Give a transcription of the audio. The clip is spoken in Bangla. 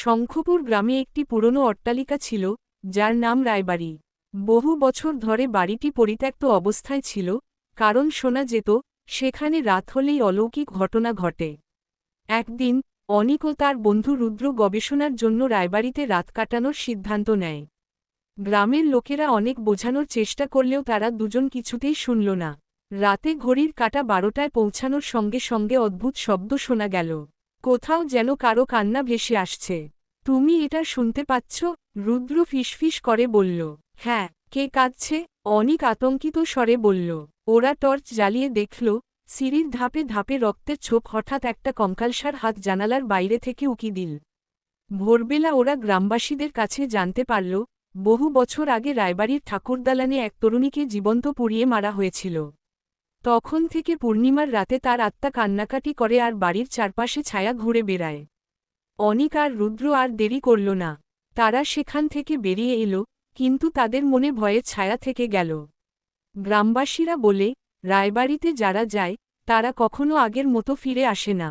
শঙ্খপুর গ্রামে একটি পুরনো অট্টালিকা ছিল, যার নাম রায়বাড়ি। বহু বছর ধরে বাড়িটি পরিত্যক্ত অবস্থায় ছিল, কারণ শোনা যেত সেখানে রাত হলেই অলৌকিক ঘটনা ঘটে। একদিন অনিক ও তার বন্ধু রুদ্র গবেষণার জন্য রায়বাড়িতে রাত কাটানোর সিদ্ধান্ত নেয়। গ্রামের লোকেরা অনেক বোঝানোর চেষ্টা করলেও তারা দুজন কিছুতেই শুনল না। রাতে ঘড়ির কাঁটা 12টায় পৌঁছানোর সঙ্গে সঙ্গে অদ্ভুত শব্দ শোনা গেল। কোথাও যেন কারো কান্না ভেসে আসছে। তুমি এটা শুনতে পাচ্ছ? রুদ্র ফিসফিস করে বলল। হ্যাঁ, কে কাঁদছে? অনিক আতঙ্কিত স্বরে বলল। ওরা টর্চ জ্বালিয়ে দেখল, সিঁড়ির ধাপে ধাপে রক্তের ছোপ। হঠাৎ একটা কঙ্কালসার হাত জানালার বাইরে থেকে উকি দিল। ভোরবেলা ওরা গ্রামবাসীদের কাছে জানতে পারল, বহু বছর আগে রায়বাড়ির ঠাকুরদালানে এক তরুণীকে জীবন্ত পুড়িয়ে মারা হয়েছিল। তখন থেকে পূর্ণিমার রাতে তার আত্মা কান্নাকাটি করে আর বাড়ির চারপাশে ছায়া ঘুরে বেড়ায়। অনিক আর রুদ্র আর দেরি করল না। তারা সেখান থেকে বেরিয়ে এলো, কিন্তু তাদের মনে ভয়ের ছায়া থেকে গেল। গ্রামবাসীরা বলে, রায়বাড়িতে যারা যায় তারা কখনো আগের মতো ফিরে আসে না।